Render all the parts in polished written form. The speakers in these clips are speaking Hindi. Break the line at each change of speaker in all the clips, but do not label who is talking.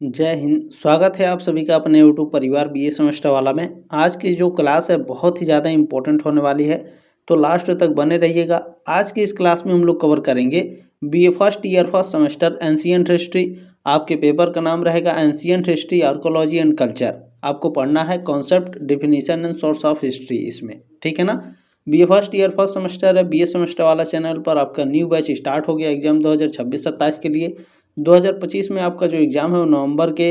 जय हिंद। स्वागत है आप सभी का अपने यूट्यूब परिवार बीए सेमेस्टर वाला में। आज की जो क्लास है बहुत ही ज़्यादा इम्पोर्टेंट होने वाली है, तो लास्ट तक बने रहिएगा। आज की इस क्लास में हम लोग कवर करेंगे BA first year first semester ancient history. आपके पेपर का नाम रहेगा ancient history, archaeology and culture. आपको पढ़ना है concept, definition and source of history इसमें, ठीक है ना। BA first year first semester है, बीए सेमेस्टर वाला चैनल पर आपका न्यू बैच स्टार्ट हो गया एग्जाम 2026-27 के लिए। 2025 में आपका जो एग्ज़ाम है वो नवंबर के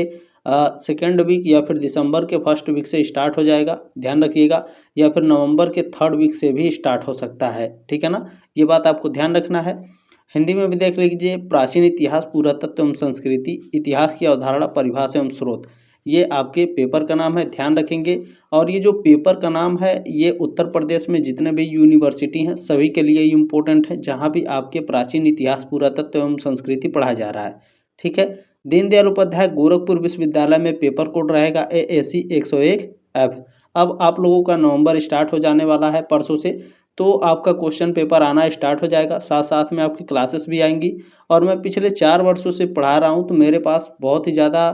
सेकेंड वीक या फिर दिसंबर के फर्स्ट वीक से स्टार्ट हो जाएगा, ध्यान रखिएगा। या फिर नवंबर के थर्ड वीक से भी स्टार्ट हो सकता है, ठीक है ना। ये बात आपको ध्यान रखना है। हिंदी में भी देख लीजिए, प्राचीन इतिहास, पुरातत्व एवं संस्कृति, इतिहास की अवधारणा, परिभाषा एवं स्रोत। ये आपके पेपर का नाम है, ध्यान रखेंगे। और ये जो पेपर का नाम है ये उत्तर प्रदेश में जितने भी यूनिवर्सिटी हैं सभी के लिए इम्पोर्टेंट है, जहाँ भी आपके प्राचीन इतिहास, पुरातत्व एवं संस्कृति पढ़ा जा रहा है, ठीक है। दीनदयाल उपाध्याय गोरखपुर विश्वविद्यालय में पेपर कोड रहेगा AAC 101F। अब आप लोगों का नवंबर स्टार्ट हो जाने वाला है परसों से, तो आपका क्वेश्चन पेपर आना स्टार्ट हो जाएगा, साथ साथ में आपकी क्लासेस भी आएंगी। और मैं पिछले 4 वर्षों से पढ़ा रहा हूँ, तो मेरे पास बहुत ही ज़्यादा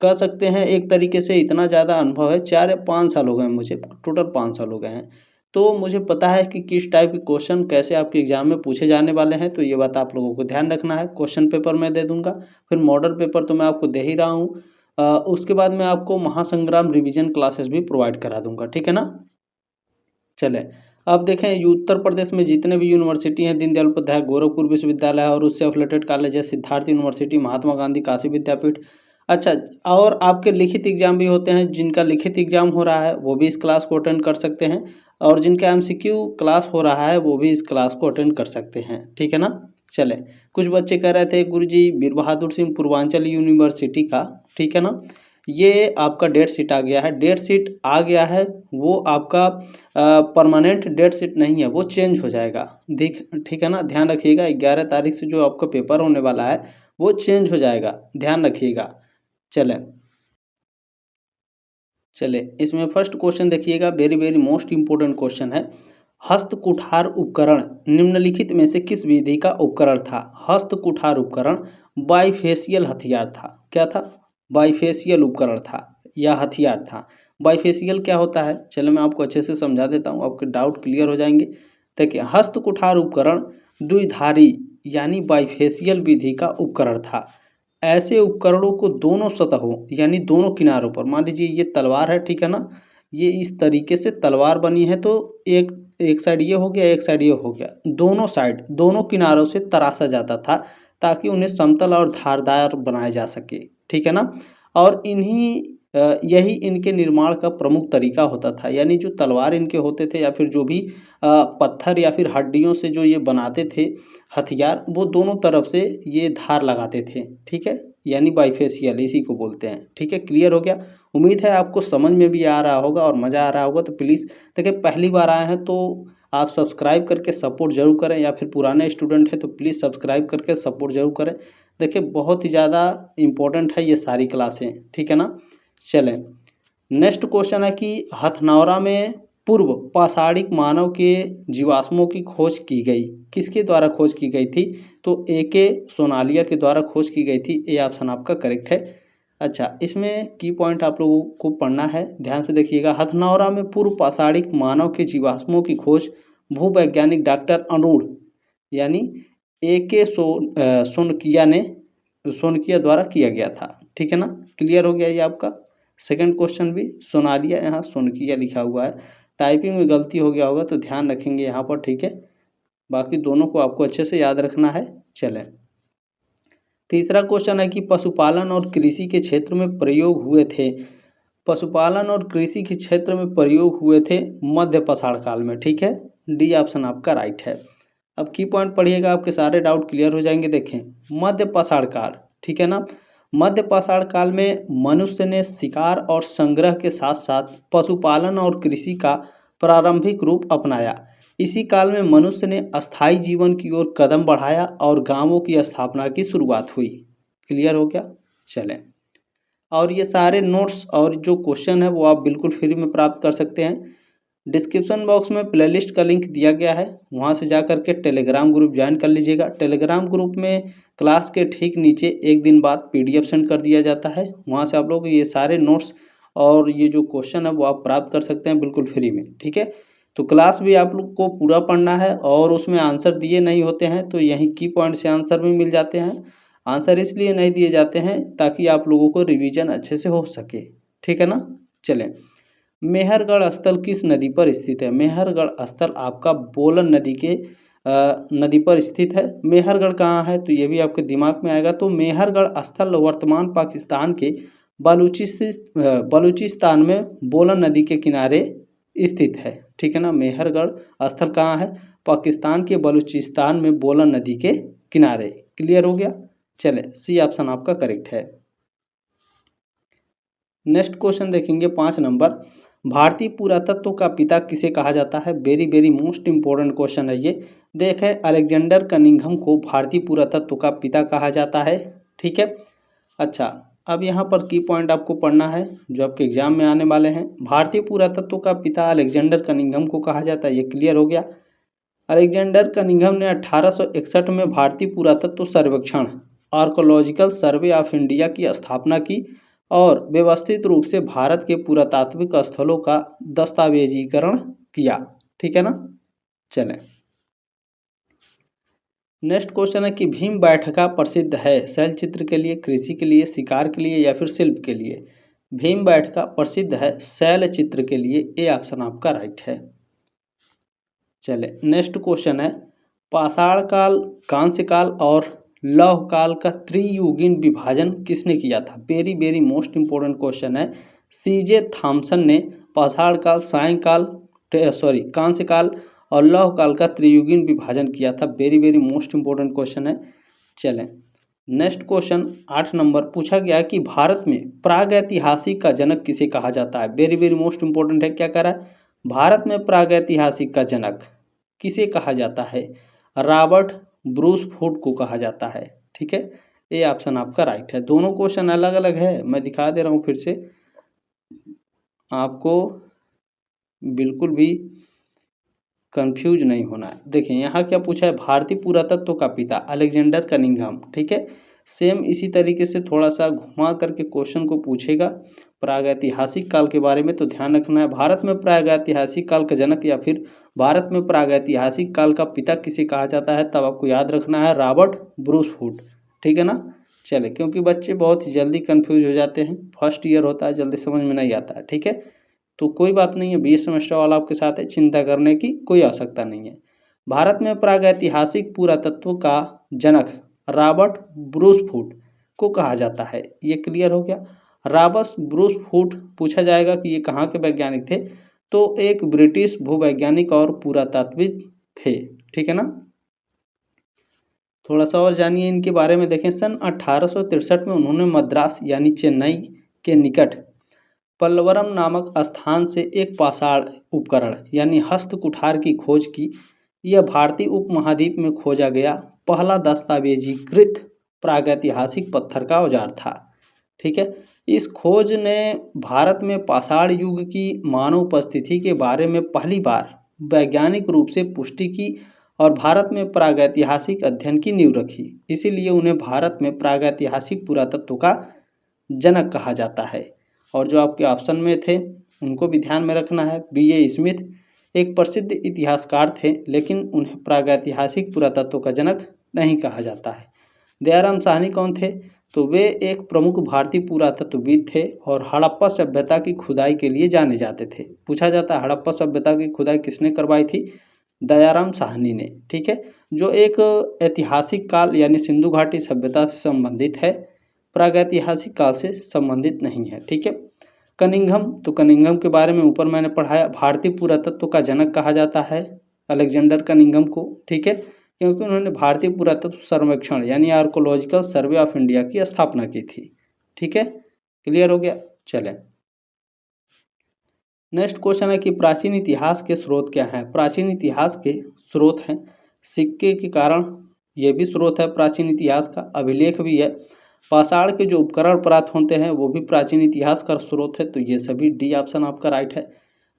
कह सकते हैं एक तरीके से इतना ज़्यादा अनुभव है। 4 या 5 साल हो गए हैं मुझे, टोटल 5 साल हो गए हैं। तो मुझे पता है कि किस टाइप के क्वेश्चन कैसे आपके एग्जाम में पूछे जाने वाले हैं, तो ये बात आप लोगों को ध्यान रखना है। क्वेश्चन पेपर मैं दे दूंगा, फिर मॉडल पेपर तो मैं आपको दे ही रहा हूँ। उसके बाद मैं आपको महासंग्राम रिवीजन क्लासेस भी प्रोवाइड करा दूंगा, ठीक है ना। चले, अब देखें उत्तर प्रदेश में जितने भी यूनिवर्सिटी हैं, दीनदयाल उपाध्याय गोरखपुर विश्वविद्यालय और उससे एफिलेटेड कॉलेज है सिद्धार्थ यूनिवर्सिटी, महात्मा गांधी काशी विद्यापीठ। अच्छा, और आपके लिखित एग्जाम भी होते हैं, जिनका लिखित एग्जाम हो रहा है वो भी इस क्लास को अटेंड कर सकते हैं, और जिनका एमसीक्यू क्लास हो रहा है वो भी इस क्लास को अटेंड कर सकते हैं, ठीक है ना। चले, कुछ बच्चे कह रहे थे गुरुजी वीर बहादुर सिंह पूर्वांचल यूनिवर्सिटी का, ठीक है ना, ये आपका डेट शीट आ गया है। डेट शीट आ गया है, वो आपका परमानेंट डेट शीट नहीं है, वो चेंज हो जाएगा, ठीक है ना। ध्यान रखिएगा, 11 तारीख से जो आपका पेपर होने वाला है वो चेंज हो जाएगा, ध्यान रखिएगा। चले चले, इसमें फर्स्ट क्वेश्चन देखिएगा, very very most important question है। हस्त कुठार उपकरण निम्नलिखित में से किस विधि का उपकरण था। हस्त कुठार उपकरण बाइफेशियल हथियार था। क्या था? बाइफेशियल उपकरण था या हथियार था। बाइफेशियल क्या होता है, चलो मैं आपको अच्छे से समझा देता हूँ, आपके डाउट क्लियर हो जाएंगे। देखिए, हस्त कुठार उपकरण द्विधारी यानी बाइफेशियल विधि का उपकरण था। ऐसे उपकरणों को दोनों सतहों यानी दोनों किनारों पर, मान लीजिए ये तलवार है, ठीक है ना, ये इस तरीके से तलवार बनी है, तो एक एक साइड ये हो गया, एक साइड ये हो गया, दोनों साइड दोनों किनारों से तराशा जाता था ताकि उन्हें समतल और धारदार बनाया जा सके, ठीक है ना। और यही इनके निर्माण का प्रमुख तरीका होता था, यानी जो तलवार इनके होते थे या फिर जो भी पत्थर या फिर हड्डियों से जो ये बनाते थे हथियार, वो दोनों तरफ से ये धार लगाते थे, ठीक है, यानी बाइफेशियल इसी को बोलते हैं, ठीक है। क्लियर हो गया? उम्मीद है आपको समझ में भी आ रहा होगा और मज़ा आ रहा होगा। तो प्लीज़ देखिए, पहली बार आए हैं तो आप सब्सक्राइब करके सपोर्ट जरूर करें, या फिर पुराने स्टूडेंट हैं तो प्लीज़ सब्सक्राइब करके सपोर्ट जरूर करें। देखिए, बहुत ही ज़्यादा इम्पोर्टेंट है ये सारी क्लासें, ठीक है ना। चलें, नेक्स्ट क्वेश्चन है कि हथनौरा में पूर्व पाषाणिक मानव के जीवाश्मों की खोज की गई, किसके द्वारा खोज की गई थी? तो AK सोनालिया के द्वारा खोज की गई थी, ये ऑप्शन आपका करेक्ट है। अच्छा, इसमें की पॉइंट आप लोगों को पढ़ना है, ध्यान से देखिएगा। हथनौरा में पूर्व पाषाणिक मानव के जीवाश्मों की खोज भूवैज्ञानिक डॉक्टर अरूण यानी AK सोनकिया द्वारा किया गया था, ठीक है ना। क्लियर हो गया ये आपका। सेकंड क्वेश्चन भी सोनालिया, यहाँ सोनकिया लिखा हुआ है, टाइपिंग में गलती हो गया होगा तो ध्यान रखेंगे यहाँ पर, ठीक है। बाकी दोनों को आपको अच्छे से याद रखना है। चलें, तीसरा क्वेश्चन है कि पशुपालन और कृषि के क्षेत्र में प्रयोग हुए थे। पशुपालन और कृषि के क्षेत्र में प्रयोग हुए थे मध्य पाषाण काल में, ठीक है। डी ऑप्शन आपका राइट है। अब की पॉइंट पढ़िएगा, आपके सारे डाउट क्लियर हो जाएंगे। देखें, मध्य पाषाण काल, ठीक है ना। मध्य पाषाण काल में मनुष्य ने शिकार और संग्रह के साथ साथ पशुपालन और कृषि का प्रारंभिक रूप अपनाया। इसी काल में मनुष्य ने अस्थायी जीवन की ओर कदम बढ़ाया और गांवों की स्थापना की शुरुआत हुई। क्लियर हो गया? चलें, और ये सारे नोट्स और जो क्वेश्चन है वो आप बिल्कुल फ्री में प्राप्त कर सकते हैं। डिस्क्रिप्शन बॉक्स में प्लेलिस्ट का लिंक दिया गया है, वहाँ से जा कर के टेलीग्राम ग्रुप ज्वाइन कर लीजिएगा। टेलीग्राम ग्रुप में क्लास के ठीक नीचे एक दिन बाद PDF सेंड कर दिया जाता है। वहाँ से आप लोग ये सारे नोट्स और ये जो क्वेश्चन है वो आप प्राप्त कर सकते हैं बिल्कुल फ्री में, ठीक है। तो क्लास भी आप लोग को पूरा पढ़ना है और उसमें आंसर दिए नहीं होते हैं, तो यहीं की पॉइंट से आंसर भी मिल जाते हैं। आंसर इसलिए नहीं दिए जाते हैं ताकि आप लोगों को रिवीजन अच्छे से हो सके, ठीक है ना। चलें, मेहरगढ़ स्थल किस नदी पर स्थित है? मेहरगढ़ स्थल आपका बोलन नदी के नदी पर स्थित है। मेहरगढ़ कहाँ है, तो ये भी आपके दिमाग में आएगा। तो मेहरगढ़ स्थल वर्तमान पाकिस्तान के बलूचिस्तान में बोलन नदी के किनारे स्थित है, ठीक है ना। मेहरगढ़ स्थल कहाँ है? पाकिस्तान के बलूचिस्तान में बोलन नदी के किनारे। क्लियर हो गया। चले, सी ऑप्शन आपका करेक्ट है। नेक्स्ट क्वेश्चन देखेंगे 5 नंबर, भारतीय पुरातत्व का पिता किसे कहा जाता है? Very very most important question है ये। देखें, अलेक्जेंडर कनिंघम को भारतीय पुरातत्व का पिता कहा जाता है, ठीक है। अच्छा, अब यहाँ पर की पॉइंट आपको पढ़ना है जो आपके एग्जाम में आने वाले हैं। भारतीय पुरातत्व का पिता अलेक्जेंडर कनिंघम को कहा जाता है, ये क्लियर हो गया। अलेक्जेंडर कनिंघम ने 1861 में भारतीय पुरातत्व सर्वेक्षण आर्कोलॉजिकल सर्वे ऑफ इंडिया की स्थापना की और व्यवस्थित रूप से भारत के पुरातात्विक स्थलों का दस्तावेजीकरण किया, ठीक है ना। चलें, नेक्स्ट क्वेश्चन है कि भीमबैठका प्रसिद्ध है शैल चित्र के लिए, कृषि के लिए, शिकार के लिए या फिर शिल्प के लिए? भीमबैठका प्रसिद्ध है शैल चित्र के लिए, ए ऑप्शन आपका राइट है। चले, नेक्स्ट क्वेश्चन है, पाषाण काल, कांस्य काल और लौह काल का त्रियुगीन विभाजन किसने किया था? Very very most important question है। CJ थॉमसन ने पाषाण काल, कांस्य काल और लौह काल का त्रियुगीन विभाजन किया था। Very very most important question है। चलें, नेक्स्ट क्वेश्चन 8 नंबर पूछा गया कि भारत में प्रागैतिहासिक का जनक किसे कहा जाता है? वेरी वेरी मोस्ट इंपॉर्टेंट है। क्या कह रहा है? भारत में प्रागैतिहासिक का जनक किसे कहा जाता है? रॉबर्ट ब्रूस फूड को कहा जाता है, ठीक है। ये ऑप्शन आपका राइट है। दोनों क्वेश्चन अलग अलग है, मैं दिखा दे रहा हूँ फिर से, आपको बिल्कुल भी कंफ्यूज नहीं होना है। देखिए यहाँ क्या पूछा है, भारतीय पुरातत्व का पिता अलेक्जेंडर कनिंघम, ठीक है। सेम इसी तरीके से थोड़ा सा घुमा करके क्वेश्चन को पूछेगा प्रागैतिहासिक काल के बारे में, तो ध्यान रखना है भारत में प्रागैतिहासिक काल का जनक या फिर भारत में प्रागैतिहासिक काल का पिता किसे कहा जाता है, तब आपको याद रखना है रॉबर्ट ब्रूस फूड, ठीक है ना। चले, क्योंकि बच्चे बहुत ही जल्दी कंफ्यूज हो जाते हैं, फर्स्ट ईयर होता है, जल्दी समझ में नहीं आता है, ठीक है। तो कोई बात नहीं है, 20 सेमेस्टर वाला आपके साथ है, चिंता करने की कोई आवश्यकता नहीं है। भारत में प्रागैतिहासिक पुरातत्व का जनक रॉबर्ट ब्रूस फूड को कहा जाता है, ये क्लियर हो गया। रॉबर्ट ब्रूस फूड पूछा जाएगा कि ये कहाँ के वैज्ञानिक थे, तो एक ब्रिटिश भूवैज्ञानिक और पुरातात्विक थे, ठीक है ना। थोड़ा सा और जानिए इनके बारे में। देखें, सन 1863 में उन्होंने मद्रास यानी चेन्नई के निकट पल्लवरम नामक स्थान से एक पाषाण उपकरण यानी हस्त कुठार की खोज की। यह भारतीय उपमहाद्वीप में खोजा गया पहला दस्तावेजीकृत प्रागैतिहासिक पत्थर का औजार था, ठीक है। इस खोज ने भारत में पाषाण युग की मानव उपस्थिति के बारे में पहली बार वैज्ञानिक रूप से पुष्टि की और भारत में प्रागैतिहासिक अध्ययन की नींव रखी। इसीलिए उन्हें भारत में प्रागैतिहासिक पुरातत्व का जनक कहा जाता है। और जो आपके ऑप्शन में थे उनको भी ध्यान में रखना है। BA स्मिथ एक प्रसिद्ध इतिहासकार थे, लेकिन उन्हें प्रागैतिहासिक पुरातत्व का जनक नहीं कहा जाता है। दयाराम साहनी कौन थे, तो वे एक प्रमुख भारतीय पुरातत्वविद थे और हड़प्पा सभ्यता की खुदाई के लिए जाने जाते थे। पूछा जाता है हड़प्पा सभ्यता की खुदाई किसने करवाई थी? दयाराम साहनी ने, ठीक है। जो एक ऐतिहासिक काल यानी सिंधु घाटी सभ्यता से संबंधित है, प्रागैतिहासिक काल से संबंधित नहीं है, ठीक है। कनिंघम, तो कनिंघम के बारे में ऊपर मैंने पढ़ाया, भारतीय पुरातत्व का जनक कहा जाता है अलेक्जेंडर कनिंघम को, ठीक है, क्योंकि उन्होंने भारतीय पुरातत्व सर्वेक्षण यानी आर्कोलॉजिकल सर्वे ऑफ इंडिया की स्थापना की थी, ठीक है। क्लियर हो गया। चलें, नेक्स्ट क्वेश्चन है कि प्राचीन इतिहास के स्रोत क्या हैं? प्राचीन इतिहास के स्रोत हैं सिक्के के कारण, ये भी स्रोत है प्राचीन इतिहास का, अभिलेख भी है, पाषाण के जो उपकरण प्राप्त होते हैं वो भी प्राचीन इतिहास का स्रोत है। तो ये सभी डी ऑप्शन आपका राइट है।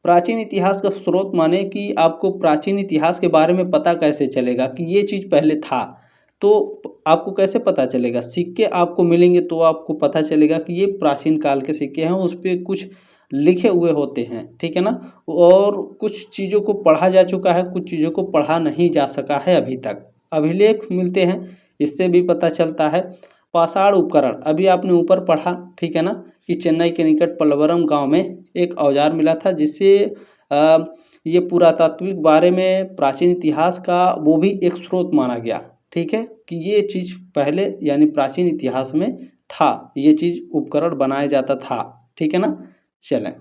प्राचीन इतिहास का स्रोत माने कि आपको प्राचीन इतिहास के बारे में पता कैसे चलेगा कि ये चीज़ पहले था, तो आपको कैसे पता चलेगा? सिक्के आपको मिलेंगे तो आपको पता चलेगा कि ये प्राचीन काल के सिक्के हैं, उस पे कुछ लिखे हुए होते हैं, ठीक है ना? और कुछ चीज़ों को पढ़ा जा चुका है, कुछ चीज़ों को पढ़ा नहीं जा सका है अभी तक। अभिलेख मिलते हैं, इससे भी पता चलता है। पाषाण उपकरण, अभी आपने ऊपर पढ़ा, ठीक है ना, कि चेन्नई के निकट पल्लवरम गाँव में एक औजार मिला था, जिससे ये पुरातात्विक बारे में प्राचीन इतिहास का वो भी एक स्रोत माना गया, ठीक है, कि ये चीज़ पहले यानी प्राचीन इतिहास में था, ये चीज़ उपकरण बनाया जाता था, ठीक है ना। चलें,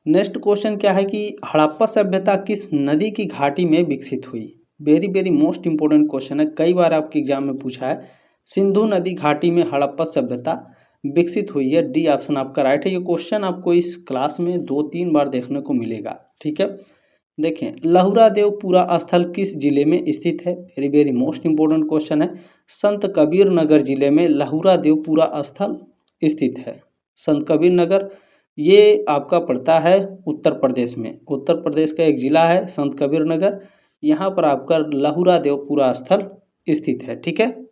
नेक्स्ट क्वेश्चन क्या है कि हड़प्पा सभ्यता किस नदी की घाटी में विकसित हुई? Very very most important question है, कई बार आपके एग्जाम में पूछा है। सिंधु नदी घाटी में हड़प्पा सभ्यता विकसित हुई है, डी ऑप्शन आपका राइट है। ये क्वेश्चन आपको इस क्लास में 2-3 बार देखने को मिलेगा, ठीक है। देखें, लहुरा देवपुरा स्थल किस जिले में स्थित है? Very very most important question है। संत कबीर नगर जिले में लहुरा देवपुरा स्थल स्थित है। संत कबीर नगर ये आपका पड़ता है उत्तर प्रदेश में, उत्तर प्रदेश का एक जिला है संत कबीर नगर, यहाँ पर आपका लहुरा देवपुरा स्थल स्थित है, ठीक है।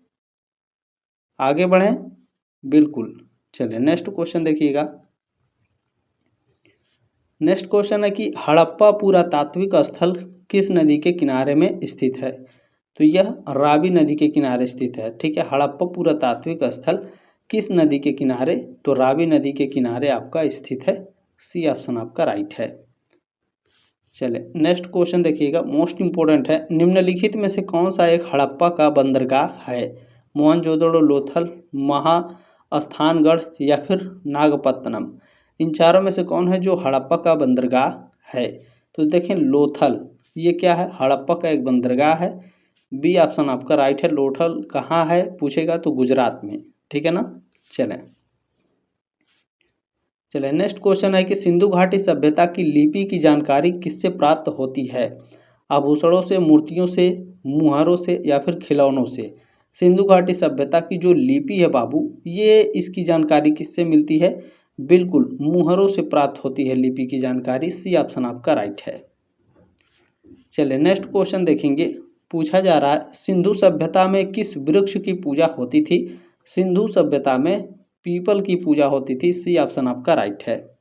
आगे बढ़ें, बिल्कुल। चलिए नेक्स्ट क्वेश्चन देखिएगा। नेक्स्ट क्वेश्चन है कि हड़प्पा पुरातात्विक स्थल किस नदी के किनारे में स्थित है? तो यह रावी नदी के किनारे स्थित है, ठीक है। हड़प्पा पुरातात्विक स्थल किस नदी के किनारे? तो रावी नदी के किनारे आपका स्थित है, सी ऑप्शन आपका राइट है। चलिए नेक्स्ट क्वेश्चन देखिएगा, मोस्ट इंपोर्टेंट है। निम्नलिखित में से कौन सा एक हड़प्पा का बंदरगाह है? मोहनजोदड़ो, लोथल, महास्थानगढ़ या फिर नागपत्तनम? इन चारों में से कौन है जो हड़प्पा का बंदरगाह है? तो देखें, लोथल ये क्या है? हड़प्पा का एक बंदरगाह है, बी ऑप्शन आपका राइट है। लोथल कहाँ है पूछेगा तो गुजरात में, ठीक है ना। चलें नेक्स्ट क्वेश्चन है कि सिंधु घाटी सभ्यता की लिपि की जानकारी किससे प्राप्त होती है? आभूषणों से, मूर्तियों से, मुहारों से या फिर खिलौनों से? सिंधु घाटी सभ्यता की जो लिपि है बाबू, ये इसकी जानकारी किससे मिलती है? बिल्कुल मुहरों से प्राप्त होती है लिपि की जानकारी, सी ऑप्शन आपका राइट है। चलिए नेक्स्ट क्वेश्चन देखेंगे। पूछा जा रहा है, सिंधु सभ्यता में किस वृक्ष की पूजा होती थी? सिंधु सभ्यता में पीपल की पूजा होती थी, सी ऑप्शन आपका राइट है।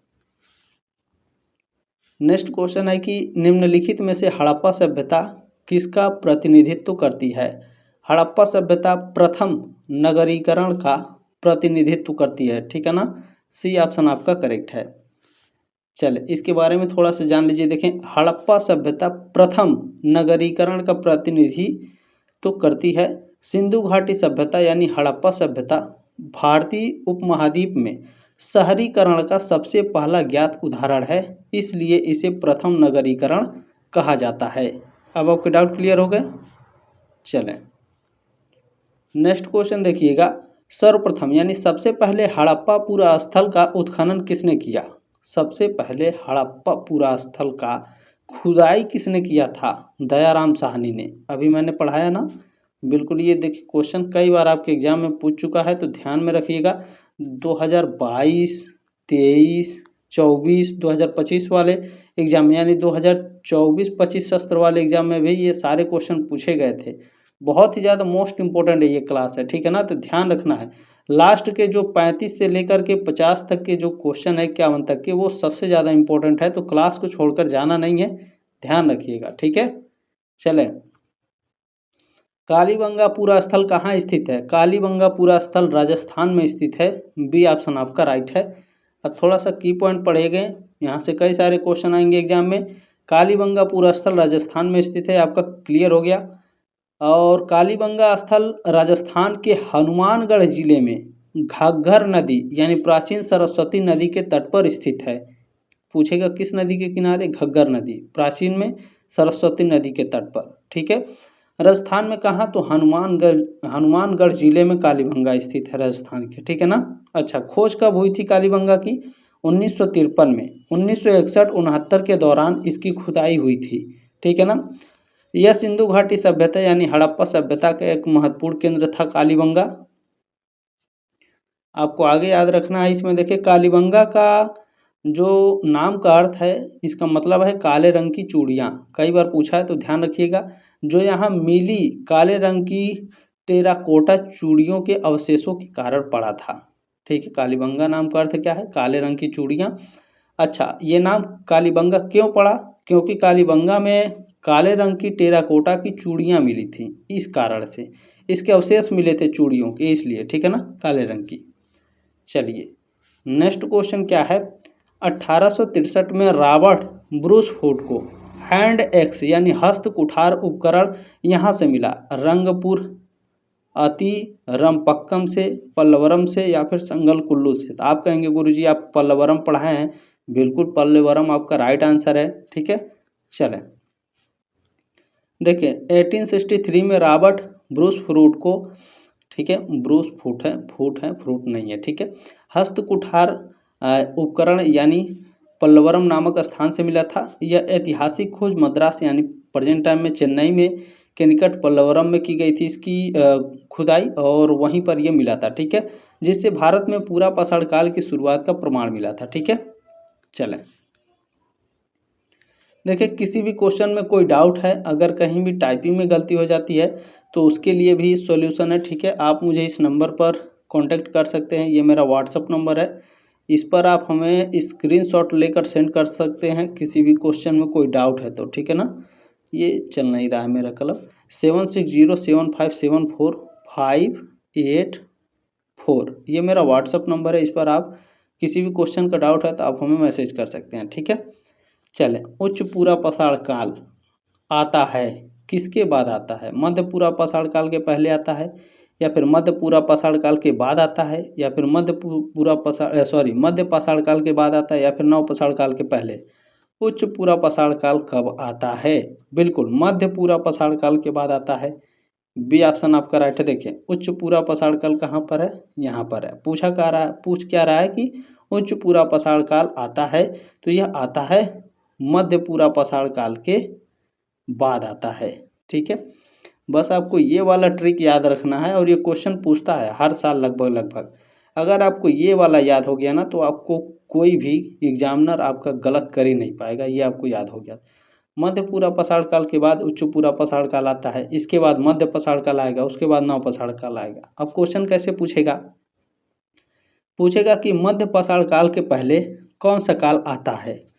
नेक्स्ट क्वेश्चन है कि निम्नलिखित में से हड़प्पा सभ्यता किसका प्रतिनिधित्व करती है? हड़प्पा सभ्यता प्रथम नगरीकरण का प्रतिनिधित्व करती है, ठीक है ना, सी ऑप्शन आपका करेक्ट है। चलिए इसके बारे में थोड़ा सा जान लीजिए। देखें, हड़प्पा सभ्यता प्रथम नगरीकरण का प्रतिनिधित्व तो करती है। सिंधु घाटी सभ्यता यानी हड़प्पा सभ्यता भारतीय उपमहाद्वीप में शहरीकरण का सबसे पहला ज्ञात उदाहरण है, इसलिए इसे प्रथम नगरीकरण कहा जाता है। अब आपके डाउट क्लियर हो गए? चलें नेक्स्ट क्वेश्चन देखिएगा। सर्वप्रथम यानी सबसे पहले हड़प्पा पुरा स्थल का उत्खनन किसने किया? सबसे पहले हड़प्पा पुरा स्थल का खुदाई किसने किया था? दयाराम साहनी ने। अभी मैंने पढ़ाया ना, बिल्कुल। ये देखिए क्वेश्चन कई बार आपके एग्जाम में पूछ चुका है, तो ध्यान में रखिएगा। 2022, 23, 24, 2025 वाले एग्जाम में यानी 2024-25 सत्र वाले एग्जाम में भी ये सारे क्वेश्चन पूछे गए थे। बहुत ही ज़्यादा मोस्ट इंपॉर्टेंट है ये क्लास है, ठीक है ना। तो ध्यान रखना है, लास्ट के जो 35 से लेकर के 50 तक के जो क्वेश्चन है 51 तक के, वो सबसे ज़्यादा इंपॉर्टेंट है, तो क्लास को छोड़कर जाना नहीं है, ध्यान रखिएगा, ठीक है। चलें, कालीबंगापुरा स्थल कहाँ स्थित है? कालीबंगापुरा स्थल राजस्थान में स्थित है, बी ऑप्शन आपका राइट है। अब थोड़ा सा की पॉइंट पढ़े गए, यहाँ से कई सारे क्वेश्चन आएंगे एग्जाम में। कालीबंगापुरा स्थल राजस्थान में स्थित है, आपका क्लियर हो गया। और कालीबंगा स्थल राजस्थान के हनुमानगढ़ जिले में घग्गर नदी यानी प्राचीन सरस्वती नदी के तट पर स्थित है। पूछेगा किस नदी के किनारे? घग्गर नदी, प्राचीन में सरस्वती नदी के तट पर, ठीक है। राजस्थान में कहाँ? तो हनुमानगढ़ जिले में कालीबंगा स्थित है राजस्थान के, ठीक है ना। अच्छा, खोज कब हुई थी कालीबंगा की? 1953 में। 1961-69 के दौरान इसकी खुदाई हुई थी, ठीक है ना। यह सिंधु घाटी सभ्यता यानी हड़प्पा सभ्यता का एक महत्वपूर्ण केंद्र था कालीबंगा। आपको आगे याद रखना है, इसमें देखिए कालीबंगा का जो नाम का अर्थ है, इसका मतलब है काले रंग की चूड़ियाँ। कई बार पूछा है तो ध्यान रखिएगा। जो यहाँ मिली काले रंग की टेराकोटा चूड़ियों के अवशेषों के कारण पड़ा था। ठीक है, कालीबंगा नाम का अर्थ क्या है? काले रंग की चूड़ियाँ। अच्छा, ये नाम कालीबंगा क्यों पड़ा? क्योंकि कालीबंगा में काले रंग की टेराकोटा की चूड़ियाँ मिली थी, इस कारण से। इसके अवशेष मिले थे चूड़ियों के, इसलिए। ठीक है ना, काले रंग की। चलिए नेक्स्ट क्वेश्चन क्या है? 1863 में रॉबर्ट ब्रूसफोर्ड को हैंड एक्स यानी हस्त कुठार उपकरण यहाँ से मिला। रंगपुर, अति रमपक्कम से, पल्लवरम से, या फिर संगलकुल्लू से। तो आप कहेंगे गुरुजी आप पल्लवरम पढ़ाए हैं। बिल्कुल, पल्लवरम आपका राइट आंसर है। ठीक है, चलें देखिए 1863 में रॉबर्ट ब्रूसफोर्ड को, ठीक है, ब्रूसफोर्ड है, फ्रूट नहीं है, ठीक है, हस्त कुठार उपकरण यानी पल्लवरम नामक स्थान से मिला था। यह ऐतिहासिक खोज मद्रास यानी प्रेजेंट टाइम में चेन्नई में के निकट पल्लवरम में की गई थी इसकी खुदाई, और वहीं पर यह मिला था। ठीक है, जिससे भारत में पूरा पाषाण काल की शुरुआत का प्रमाण मिला था। ठीक है, चलें देखिए किसी भी क्वेश्चन में कोई डाउट है, अगर कहीं भी टाइपिंग में गलती हो जाती है तो उसके लिए भी सॉल्यूशन है। ठीक है, आप मुझे इस नंबर पर कांटेक्ट कर सकते हैं, ये मेरा व्हाट्सअप नंबर है। इस पर आप हमें स्क्रीनशॉट लेकर सेंड कर सकते हैं किसी भी क्वेश्चन में कोई डाउट है तो। ठीक है ना, ये चल नहीं रहा है मेरा कलम। 7607574584 ये मेरा व्हाट्सअप नंबर है। इस पर आप किसी भी क्वेश्चन का डाउट है तो आप हमें मैसेज कर सकते हैं। ठीक है, चलें उच्च पूरा पाषाण काल आता है किसके बाद आता है? मध्य पूरा पाषाण काल के पहले आता है, या फिर मध्य पूरा पाषाण काल के बाद आता है, या फिर मध्य पाषाण काल के बाद आता है, या फिर नव पाषाण काल के पहले? उच्च पूरा पाषाण काल कब आता है? बिल्कुल मध्य पूरा पाषाण काल के बाद आता है। बी ऑप्शन आपका राइट है। देखिए उच्च पूरा पाषाण काल कहाँ पर है? यहाँ पर है। पूछ क्या रहा है कि उच्च पूरा पाषाण काल आता है, तो यह आता है मध्य पूरा पाषाण काल के बाद आता है। ठीक है, बस आपको ये वाला ट्रिक याद रखना है, और ये क्वेश्चन पूछता है हर साल लगभग। अगर आपको ये वाला याद हो गया ना तो आपको कोई भी एग्जामिनर आपका गलत कर ही नहीं पाएगा। ये आपको याद हो गया। मध्य पूरा पाषाण काल के बाद उच्च पूरा पाषाण काल आता है, इसके बाद मध्य पाषाण काल आएगा, उसके बाद नव पाषाण काल आएगा। अब क्वेश्चन कैसे पूछेगा? पूछेगा कि मध्य पाषाण काल के पहले कौन सा काल आता है?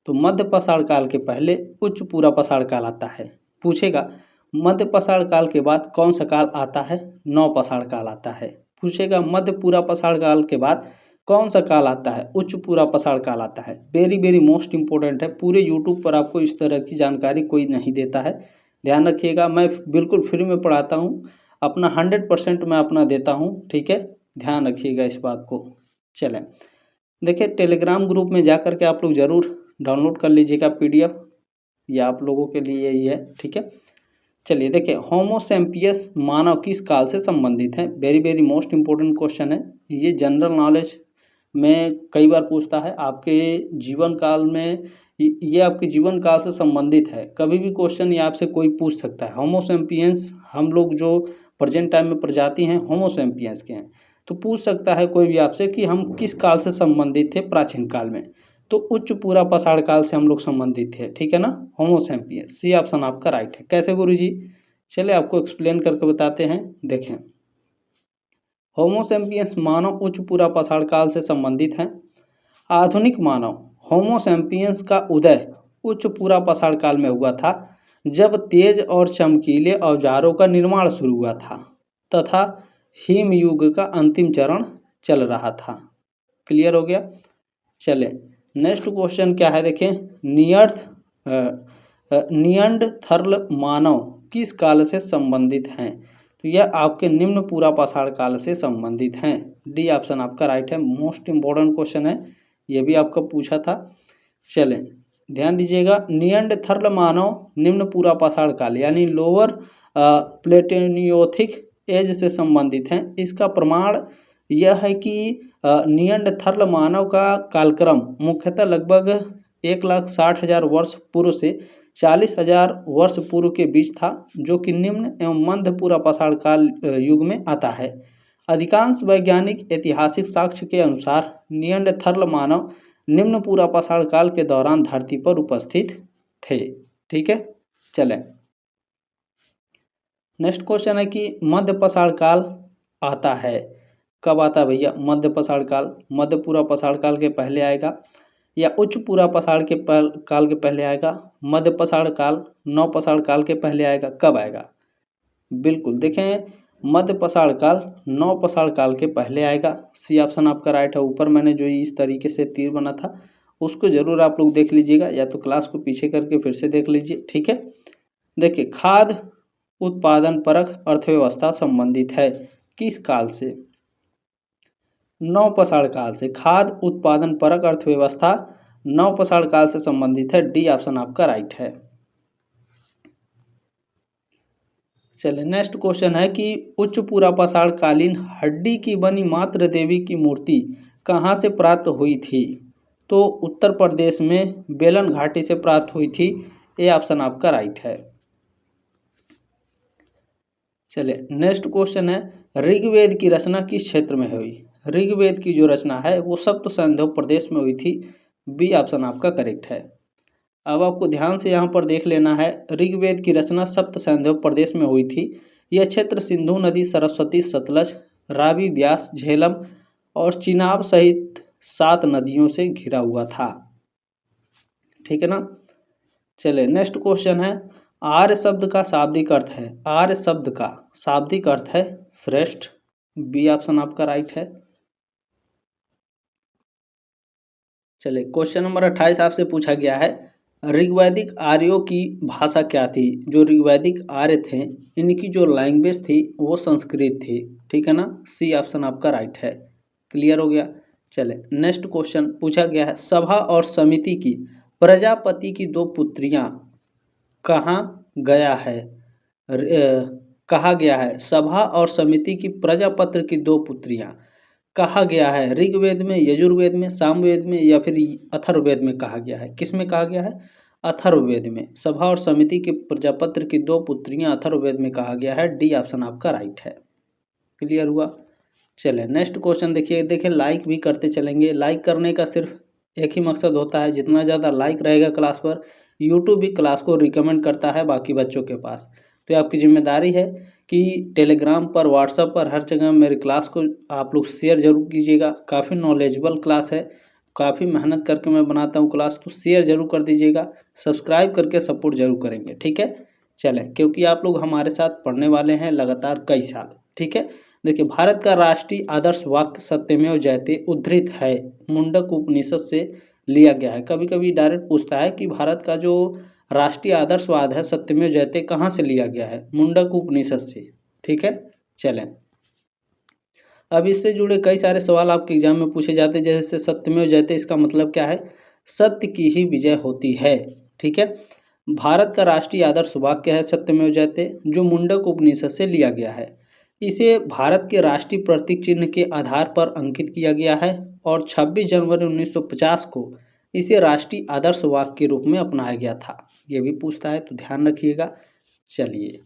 तो मध्य पाषाण काल के पहले उच्च पूरा पाषाण काल आता है। पूछेगा मध्य पाषाण काल के बाद कौन सा काल आता है? नव पाषाण काल आता है। पूछेगा मध्य पूरा पाषाण काल के बाद कौन सा काल आता है? उच्च पूरा पाषाण काल आता है। वेरी वेरी मोस्ट इंपॉर्टेंट है। पूरे यूट्यूब पर आपको इस तरह की जानकारी कोई नहीं देता है, ध्यान रखिएगा। मैं बिल्कुल फ्री में पढ़ाता हूँ, अपना 100% मैं अपना देता हूँ। ठीक है, ध्यान रखिएगा इस बात को। चलें देखिए टेलीग्राम ग्रुप में जाकर के आप लोग ज़रूर डाउनलोड कर लीजिएगा PDF, ये आप लोगों के लिए यही है। ठीक है, चलिए देखिए होमो सैपियंस मानव किस काल से संबंधित है? Very very most important question है। ये जनरल नॉलेज में कई बार पूछता है आपके जीवन काल में, ये आपके जीवन काल से संबंधित है। कभी भी क्वेश्चन ये आपसे कोई पूछ सकता है। होमो सैपियंस हम लोग जो प्रेजेंट टाइम में प्रजाति हैं होमो सैपियंस के हैं, तो पूछ सकता है कोई भी आपसे कि हम किस काल से संबंधित थे प्राचीन काल में। तो उच्च पूरा पाषाण काल से हम लोग संबंधित थे। ठीक है ना, होमो सैपियंस। सी ऑप्शन आपका राइट है। कैसे गुरुजी? चलिए आपको एक्सप्लेन करके बताते हैं। देखें होमो सैपियंस मानव उच्च पूरा पाषाण काल से संबंधित हैं। आधुनिक मानव होमो सैपियंस का उदय उच्च पूरा पाषाण काल में हुआ था, जब तेज और चमकीले औजारों का निर्माण शुरू हुआ था तथा हिम युग का अंतिम चरण चल रहा था। क्लियर हो गया? चले नेक्स्ट क्वेश्चन क्या है? देखें नियंडरथल मानव किस काल से संबंधित हैं? तो यह आपके निम्न पूरा पाषाण काल से संबंधित हैं। डी ऑप्शन आपका राइट है। मोस्ट इंपॉर्टेंट क्वेश्चन है, यह भी आपका पूछा था। चलें ध्यान दीजिएगा, नियंडरथल मानव निम्न पूरा पाषाण काल यानी लोअर प्लेटेनियोथिक एज से संबंधित हैं। इसका प्रमाण यह है कि नियंडरथल मानव का कालक्रम मुख्यतः लगभग 1,60,000 वर्ष पूर्व से 40,000 वर्ष पूर्व के बीच था, जो कि निम्न एवं मध्य पूरा पाषाण काल युग में आता है। अधिकांश वैज्ञानिक ऐतिहासिक साक्ष्य के अनुसार नियंडरथल मानव निम्न पूरा पाषाण काल के दौरान धरती पर उपस्थित थे। ठीक है, चलें नेक्स्ट क्वेश्चन है कि मध्य पाषाण काल आता है, कब आता है भैया? मध्य पाषाण काल मध्य पूरा पाषाण काल के पहले आएगा या उच्च पूरा पाषाण के काल के पहले आएगा? मध्य पाषाण काल नव पाषाण काल के पहले आएगा, कब आएगा? बिल्कुल देखें, मध्य पाषाण काल नव पाषाण काल के पहले आएगा। सी ऑप्शन आपका राइट है। ऊपर मैंने जो इस तरीके से तीर बना था उसको जरूर आप लोग देख लीजिएगा, या तो क्लास को पीछे करके फिर से देख लीजिए, ठीक है। देखिए, खाद्य उत्पादन परक अर्थव्यवस्था संबंधित है किस काल से? नव पाषाण काल से। खाद्य उत्पादन परक अर्थव्यवस्था नव पाषाण काल से संबंधित है। डी ऑप्शन आपका राइट है। चलिए, नेक्स्ट क्वेश्चन है कि उच्च पूरा पाषाण कालीन हड्डी की बनी मात्र देवी की मूर्ति कहाँ से प्राप्त हुई थी? तो उत्तर प्रदेश में बेलन घाटी से प्राप्त हुई थी। ये ऑप्शन आपका राइट है। चलिए, नेक्स्ट क्वेश्चन है ऋग्वेद की रचना किस क्षेत्र में हुई? ऋग्वेद की जो रचना है वो सप्त सैंधव प्रदेश में हुई थी। बी ऑप्शन आपका करेक्ट है। अब आपको ध्यान से यहाँ पर देख लेना है, ऋग्वेद की रचना सप्त सैंधव प्रदेश में हुई थी। यह क्षेत्र सिंधु नदी, सरस्वती, सतलज, रावी, ब्यास, झेलम और चिनाब सहित 7 नदियों से घिरा हुआ था, ठीक है ना। चलिए, नेक्स्ट क्वेश्चन है आर्य शब्द का शाब्दिक अर्थ है। आर्य शब्द का शाब्दिक अर्थ है श्रेष्ठ। बी ऑप्शन आपका राइट है। चलिए, क्वेश्चन नंबर 28 आपसे पूछा गया है ऋग्वैदिक आर्यों की भाषा क्या थी? जो ऋग्वैदिक आर्य थे इनकी जो लैंग्वेज थी वो संस्कृत थी, ठीक है ना। सी ऑप्शन आपका राइट है। क्लियर हो गया। चले, नेक्स्ट क्वेश्चन पूछा गया है सभा और समिति की प्रजापति की 2 पुत्रियां कहाँ गया है? कहा गया है सभा और समिति की प्रजापत्र की 2 पुत्रियां कहा गया है? ऋग्वेद में, यजुर्वेद में, सामवेद में या फिर अथर्ववेद में कहा गया है? किस में कहा गया है? अथर्ववेद में। सभा और समिति के प्रजापत्र की 2 पुत्रियां अथर्ववेद में कहा गया है। डी ऑप्शन आपका राइट है। क्लियर हुआ। चले, नेक्स्ट क्वेश्चन देखिए लाइक भी करते चलेंगे। लाइक करने का सिर्फ एक ही मकसद होता है, जितना ज़्यादा लाइक रहेगा क्लास पर यूट्यूब भी क्लास को रिकमेंड करता है बाकी बच्चों के पास। तो आपकी जिम्मेदारी है कि टेलीग्राम पर, व्हाट्सएप पर, हर जगह मेरी क्लास को आप लोग शेयर जरूर कीजिएगा। काफ़ी नॉलेजेबल क्लास है, काफ़ी मेहनत करके मैं बनाता हूँ क्लास, तो शेयर जरूर कर दीजिएगा। सब्सक्राइब करके सपोर्ट जरूर करेंगे, ठीक है। चलें, क्योंकि आप लोग हमारे साथ पढ़ने वाले हैं लगातार कई साल, ठीक है। देखिए, भारत का राष्ट्रीय आदर्श वाक्य सत्यमेव जयते उद्धृत है मुंडक उपनिषद से लिया गया है। कभी कभी डायरेक्ट पूछता है कि भारत का जो राष्ट्रीय आदर्शवाद है सत्यमेव जयते कहाँ से लिया गया है? मुंडक उपनिषद से, ठीक है। चलें, अब इससे जुड़े कई सारे सवाल आपके एग्जाम में पूछे जाते हैं, जैसे सत्यमेव जयते इसका मतलब क्या है? सत्य की ही विजय होती है, ठीक है। भारत का राष्ट्रीय आदर्श वाक्य है सत्यमेव जयते, जो मुंडक उपनिषद से लिया गया है। इसे भारत के राष्ट्रीय प्रतीक चिन्ह के आधार पर अंकित किया गया है और 26 जनवरी 1950 को इसे राष्ट्रीय आदर्श वाक्य के रूप में अपनाया गया था। ये भी पूछता है, तो ध्यान रखिएगा। चलिए,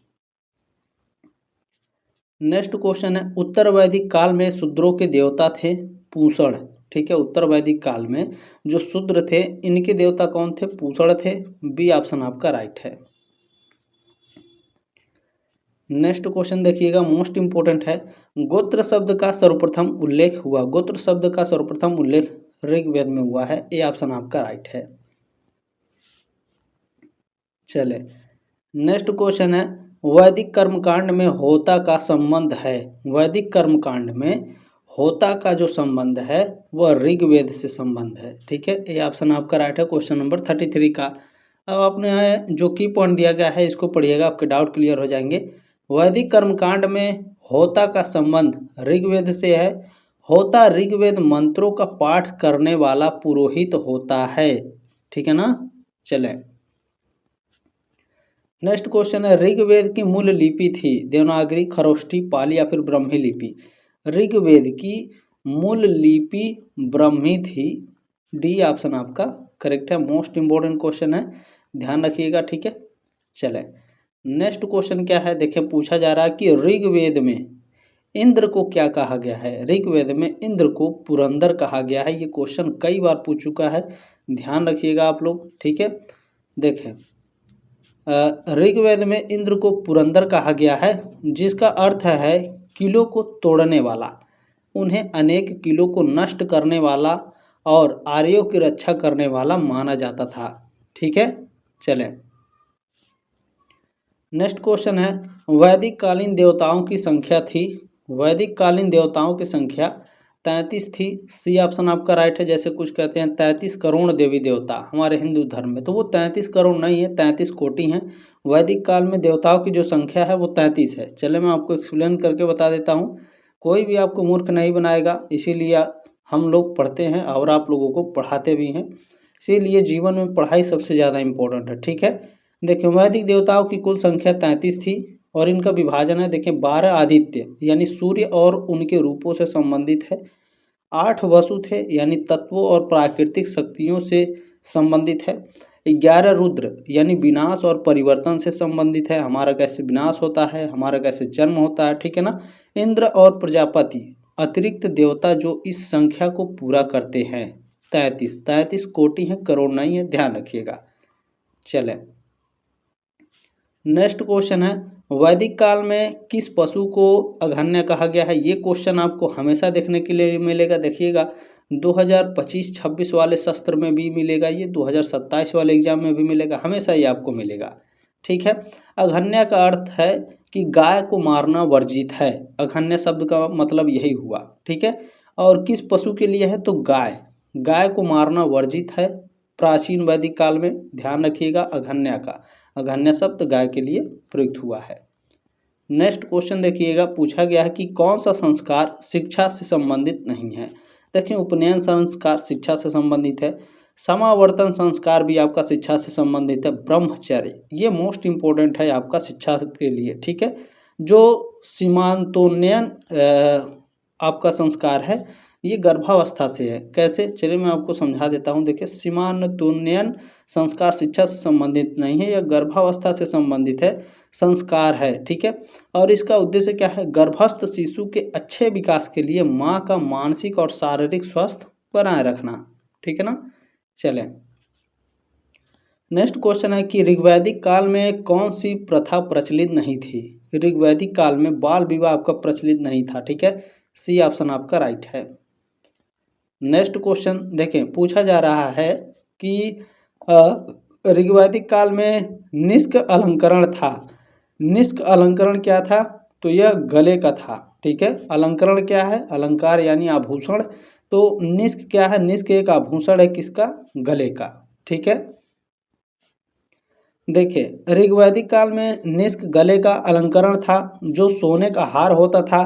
नेक्स्ट क्वेश्चन है उत्तर वैदिक काल में शूद्रों के देवता थे पूषण, ठीक है। उत्तर वैदिक काल में जो शूद्र थे इनके देवता कौन थे? पूषण थे। बी ऑप्शन आपका राइट है। नेक्स्ट क्वेश्चन देखिएगा, मोस्ट इंपोर्टेंट है गोत्र शब्द का सर्वप्रथम उल्लेख हुआ। गोत्र शब्द का सर्वप्रथम उल्लेख ऋग्वेद में हुआ है। ए ऑप्शन आपका राइट है। चले, नेक्स्ट क्वेश्चन है वैदिक कर्मकांड में होता का संबंध है। वैदिक कर्मकांड में होता का जो संबंध है वह ऋग्वेद से संबंध है, ठीक है। ये ऑप्शन आपका राइट है क्वेश्चन नंबर 33 का। अब आपने जो की पॉइंट दिया गया है इसको पढ़िएगा, आपके डाउट क्लियर हो जाएंगे। वैदिक कर्मकांड में होता का संबंध ऋग्वेद से है। होता ऋग्वेद मंत्रों का पाठ करने वाला पुरोहित होता है, ठीक है ना। चलें, नेक्स्ट क्वेश्चन है ऋग्वेद की मूल लिपि थी देवनागरी, खरोष्ठी, पाली या फिर ब्रह्मी लिपि? ऋग्वेद की मूल लिपि ब्रह्मी थी। डी ऑप्शन आपका करेक्ट है। मोस्ट इंपोर्टेंट क्वेश्चन है, ध्यान रखिएगा, ठीक है। चलें, नेक्स्ट क्वेश्चन क्या है, देखिए पूछा जा रहा है कि ऋग्वेद में इंद्र को क्या कहा गया है? ऋग्वेद में इंद्र को पुरंदर कहा गया है। ये क्वेश्चन कई बार पूछ चुका है, ध्यान रखिएगा आप लोग, ठीक है। देखें, ऋग्वेद में इंद्र को पुरंदर कहा गया है, जिसका अर्थ है किलों को तोड़ने वाला। उन्हें अनेक किलों को नष्ट करने वाला और आर्यों की रक्षा करने वाला माना जाता था। ठीक है, चलें नेक्स्ट क्वेश्चन है, वैदिक कालीन देवताओं की संख्या थी। वैदिक कालीन देवताओं की संख्या 33 थी। सी ऑप्शन आपका राइट है। जैसे कुछ कहते हैं 33 करोड़ देवी देवता हमारे हिंदू धर्म में, तो वो 33 करोड़ नहीं है, 33 कोटि हैं। वैदिक काल में देवताओं की जो संख्या है वो 33 है। चले मैं आपको एक्सप्लेन करके बता देता हूँ, कोई भी आपको मूर्ख नहीं बनाएगा, इसीलिए हम लोग पढ़ते हैं और आप लोगों को पढ़ाते भी हैं। इसीलिए जीवन में पढ़ाई सबसे ज़्यादा इम्पोर्टेंट है। ठीक है, देखिए वैदिक देवताओं की कुल संख्या 33 थी और इनका विभाजन है, देखिए 12 आदित्य यानी सूर्य और उनके रूपों से संबंधित है, 8 वसु थे यानी तत्वों और प्राकृतिक शक्तियों से संबंधित है, 11 रुद्र यानी विनाश और परिवर्तन से संबंधित है, हमारा कैसे विनाश होता है, हमारा कैसे जन्म होता है। ठीक है ना, इंद्र और प्रजापति अतिरिक्त देवता जो इस संख्या को पूरा करते हैं। 33 कोटि है, करोड़ नहीं है, ध्यान रखिएगा। चलें नेक्स्ट क्वेश्चन है, वैदिक काल में किस पशु को अघन्य कहा गया है। ये क्वेश्चन आपको हमेशा देखने के लिए मिलेगा। देखिएगा 2025-26 वाले शस्त्र में भी मिलेगा, ये 2027 वाले एग्जाम में भी मिलेगा, हमेशा ये आपको मिलेगा। ठीक है, अघन्य का अर्थ है कि गाय को मारना वर्जित है। अघन्य शब्द का मतलब यही हुआ। ठीक है, और किस पशु के लिए है, तो गाय को मारना वर्जित है प्राचीन वैदिक काल में। ध्यान रखिएगा, अघन्य का अघन्य शब्द गाय के लिए प्रयुक्त हुआ है। नेक्स्ट क्वेश्चन देखिएगा, पूछा गया है कि कौन सा संस्कार शिक्षा से संबंधित नहीं है। देखिए उपनयन संस्कार शिक्षा से संबंधित है, समावर्तन संस्कार भी आपका शिक्षा से संबंधित है, ब्रह्मचर्य ये मोस्ट इम्पोर्टेंट है आपका शिक्षा के लिए। ठीक है, जो सीमांतोन्नयन आपका संस्कार है ये गर्भावस्था से है। कैसे, चलिए मैं आपको समझा देता हूँ। देखिए सीमांतोन्नयन संस्कार शिक्षा से संबंधित नहीं है, यह गर्भावस्था से संबंधित है संस्कार है। ठीक है, और इसका उद्देश्य क्या है, गर्भस्थ शिशु के अच्छे विकास के लिए माँ का मानसिक और शारीरिक स्वास्थ्य बनाए रखना। ठीक है ना, चलें नेक्स्ट क्वेश्चन है कि ऋग्वैदिक काल में कौन सी प्रथा प्रचलित नहीं थी। ऋग्वैदिक काल में बाल विवाह आपका प्रचलित नहीं था। ठीक है, सी ऑप्शन आपका राइट है। नेक्स्ट क्वेश्चन देखें, पूछा जा रहा है कि ऋग्वैदिक काल में निष्क अलंकरण था। निष्क अलंकरण क्या था, तो यह गले का था। ठीक है, अलंकरण क्या है, अलंकार यानी आभूषण, तो निष्क क्या है, निष्क एक आभूषण है किसका, गले का। ठीक है, देखिए ऋग्वैदिक काल में निष्क गले का अलंकरण था जो सोने का हार होता था।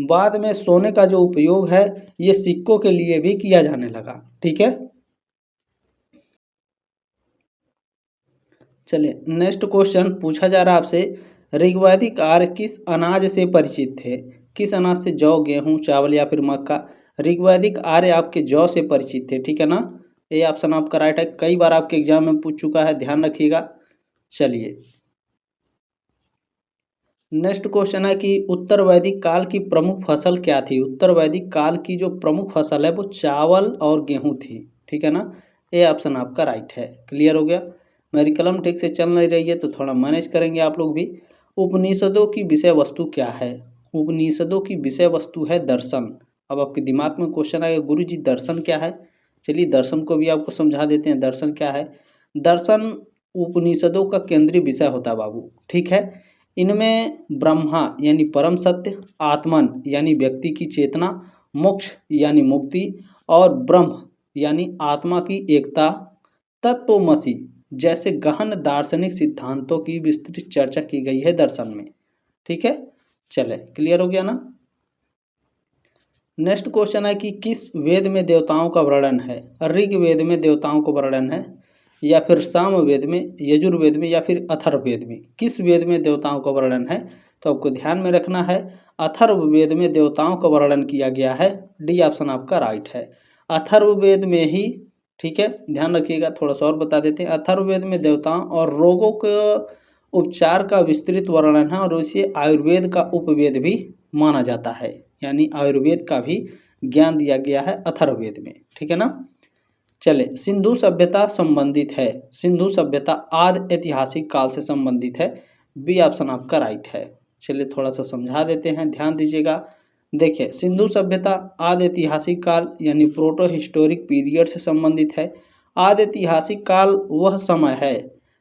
बाद में सोने का जो उपयोग है ये सिक्कों के लिए भी किया जाने लगा। ठीक है, चलिए नेक्स्ट क्वेश्चन पूछा जा रहा है आपसे, ऋग्वैदिक आर्य किस अनाज से परिचित थे। किस अनाज से, जौ, गेहूं, चावल या फिर मक्का। ऋग्वैदिक आर्य आपके जौ से परिचित थे। ठीक है ना, ये ऑप्शन आपका राइट है, कई बार आपके एग्जाम में पूछ चुका है, ध्यान रखिएगा। चलिए नेक्स्ट क्वेश्चन है कि उत्तर वैदिक काल की प्रमुख फसल क्या थी। उत्तर वैदिक काल की जो प्रमुख फसल है वो चावल और गेहूं थी। ठीक है ना, ये ऑप्शन आपका राइट है। क्लियर हो गया, मेरी कलम ठीक से चल नहीं रही है तो थोड़ा मैनेज करेंगे आप लोग भी। उपनिषदों की विषय वस्तु क्या है। उपनिषदों की विषय वस्तु है दर्शन। अब आपके दिमाग में क्वेश्चन आएगा, गुरु जी दर्शन क्या है। चलिए दर्शन को भी आपको समझा देते हैं, दर्शन क्या है। दर्शन उपनिषदों का केंद्रीय विषय होता है बाबू। ठीक है, इनमें ब्रह्मा यानी परम सत्य, आत्मन यानी व्यक्ति की चेतना, मोक्ष यानी मुक्ति और ब्रह्म यानी आत्मा की एकता, तत्वमसि जैसे गहन दार्शनिक सिद्धांतों की विस्तृत चर्चा की गई है दर्शन में। ठीक है, चले क्लियर हो गया ना। नेक्स्ट क्वेश्चन है कि किस वेद में देवताओं का वर्णन है। ऋग्वेद में देवताओं का वर्णन है, या फिर सामवेद में, यजुर्वेद में, या फिर अथर्ववेद में। किस वेद में देवताओं का वर्णन है, तो आपको ध्यान में रखना है अथर्ववेद में देवताओं का वर्णन किया गया है। डी ऑप्शन आपका राइट है, अथर्ववेद में ही। ठीक है, ध्यान रखिएगा, थोड़ा सा और बता देते हैं। अथर्ववेद में देवताओं और रोगों के उपचार का विस्तृत वर्णन है और इसे आयुर्वेद का उपवेद भी माना जाता है, यानी आयुर्वेद का भी ज्ञान दिया गया है अथर्ववेद में। ठीक है ना, चले, सिंधु सभ्यता संबंधित है, सिंधु सभ्यता आदि ऐतिहासिक काल से संबंधित है, बी ऑप्शन आपका राइट है। चलिए थोड़ा सा समझा देते हैं, ध्यान दीजिएगा। देखिए, सिंधु सभ्यता आदि ऐतिहासिक काल यानी प्रोटो हिस्टोरिक पीरियड से संबंधित है। आदि ऐतिहासिक काल वह समय है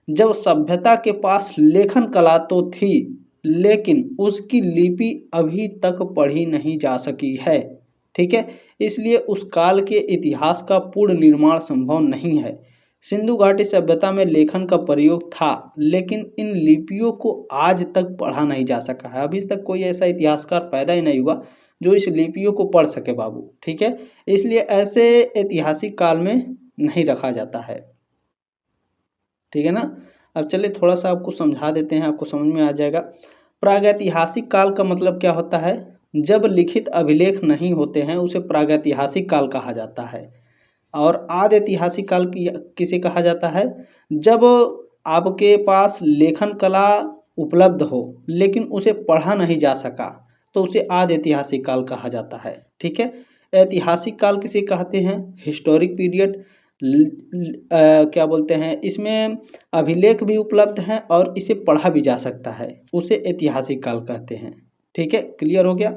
जब सभ्यता के पास लेखन कला तो थी, लेकिन उसकी लिपि अभी तक पढ़ी नहीं जा सकी है। ठीक है, इसलिए उस काल के इतिहास का पूर्ण निर्माण संभव नहीं है। सिंधु घाटी सभ्यता में लेखन का प्रयोग था, लेकिन इन लिपियों को आज तक पढ़ा नहीं जा सका है। अभी तक कोई ऐसा इतिहासकार पैदा ही नहीं हुआ जो इस लिपियों को पढ़ सके बाबू। ठीक है, इसलिए ऐसे ऐतिहासिक काल में नहीं रखा जाता है। ठीक है ना। अब चलिए थोड़ा सा आपको समझा देते हैं, आपको समझ में आ जाएगा। प्रागैतिहासिक काल का मतलब क्या होता है? जब लिखित अभिलेख नहीं होते हैं उसे प्रागैतिहासिक काल कहा जाता है। और आदि ऐतिहासिक काल किसे कहा जाता है? जब आपके पास लेखन कला उपलब्ध हो लेकिन उसे पढ़ा नहीं जा सका तो उसे आदि ऐतिहासिक काल कहा जाता है। ठीक है, ऐतिहासिक काल किसे कहते हैं? Historic period. क्या बोलते हैं, इसमें अभिलेख भी उपलब्ध हैं और इसे पढ़ा भी जा सकता है, उसे ऐतिहासिक काल कहते हैं। ठीक है, क्लियर हो गया।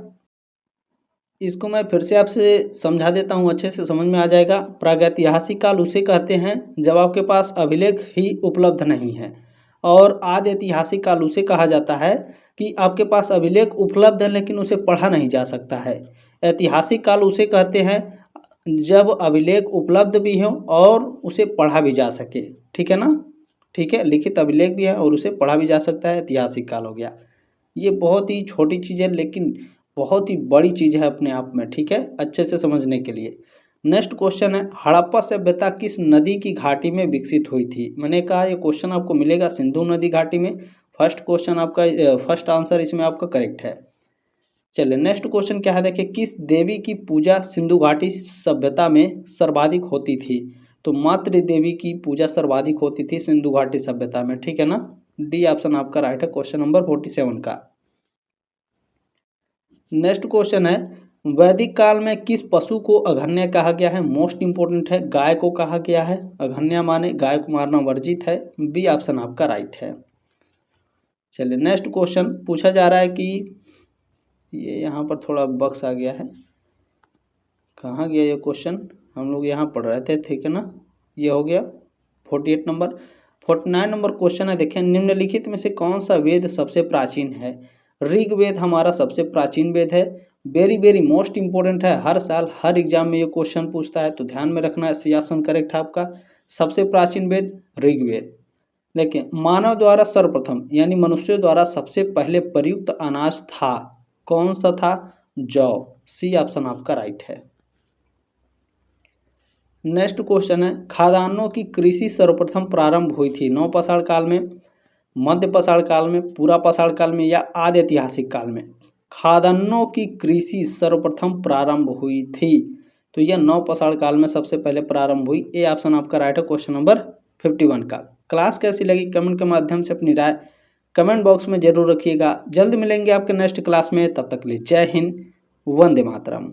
इसको मैं फिर से आपसे समझा देता हूँ, अच्छे से समझ में आ जाएगा। प्रागैतिहासिक काल उसे कहते हैं जब आपके पास अभिलेख ही उपलब्ध नहीं है, और आदि ऐतिहासिक काल उसे कहा जाता है कि आपके पास अभिलेख उपलब्ध है लेकिन उसे पढ़ा नहीं जा सकता है। ऐतिहासिक काल उसे कहते हैं जब अभिलेख उपलब्ध भी हो और उसे पढ़ा भी जा सके। ठीक है ना। ठीक है, लिखित अभिलेख भी है और उसे पढ़ा भी जा सकता है, ऐतिहासिक काल हो गया। ये बहुत ही छोटी चीज़ है लेकिन बहुत ही बड़ी चीज़ है अपने आप में। ठीक है, अच्छे से समझने के लिए। नेक्स्ट क्वेश्चन है, हड़प्पा सभ्यता किस नदी की घाटी में विकसित हुई थी? मैंने कहा ये क्वेश्चन आपको मिलेगा सिंधु नदी घाटी में। फर्स्ट क्वेश्चन आपका, फर्स्ट आंसर इसमें आपका करेक्ट है। चलिए नेक्स्ट क्वेश्चन क्या है, देखिए, किस देवी की पूजा सिंधु घाटी सभ्यता में सर्वाधिक होती थी? तो मातृ देवी की पूजा सर्वाधिक होती थी सिंधु घाटी सभ्यता में। ठीक है ना, डी ऑप्शन आपका राइट है, क्वेश्चन नंबर 47 का। नेक्स्ट क्वेश्चन है, वैदिक काल में किस पशु को अघन्य कहा गया है? मोस्ट इंपोर्टेंट है, गाय को कहा गया है। अघन्य माने गाय को मारना वर्जित है, बी ऑप्शन आपका राइट है। चलिए नेक्स्ट क्वेश्चन पूछा जा रहा है कि ये यहाँ पर थोड़ा बक्स आ गया है, कहाँ गया ये क्वेश्चन? हम लोग यहाँ पढ़ रहे थे, ठीक है ना। ये हो गया 48 नंबर। 49 नंबर क्वेश्चन है, देखें, निम्नलिखित में से कौन सा वेद सबसे प्राचीन है? ऋग्वेद हमारा सबसे प्राचीन वेद है। वेरी वेरी मोस्ट इंपॉर्टेंट है, हर साल हर एग्जाम में ये क्वेश्चन पूछता है, तो ध्यान में रखना है। सी ऑप्शन करेक्ट है आपका, सबसे प्राचीन वेद ऋग्वेद। देखिए, मानव द्वारा सर्वप्रथम यानी मनुष्य द्वारा सबसे पहले प्रयुक्त अनाज था, कौन सा था? जौ, सी ऑप्शन आपका राइट है। नेक्स्ट क्वेश्चन है, खाद्यान्नों की कृषि सर्वप्रथम प्रारंभ हुई थी नवपाषाण काल में, मध्य पाषाण काल में, पूरा पाषाण काल में, या आदि ऐतिहासिक काल में? खाद्यान्नों की कृषि सर्वप्रथम प्रारंभ हुई थी, तो यह नवपाषाण काल में सबसे पहले प्रारंभ हुई। ए ऑप्शन आपका राइट है, क्वेश्चन नंबर 51 का। क्लास कैसी लगी कमेंट के माध्यम से अपनी राय कमेंट बॉक्स में जरूर रखिएगा। जल्द मिलेंगे आपके नेक्स्ट क्लास में, तब तक के लिए जय हिंद, वंदे मातरम।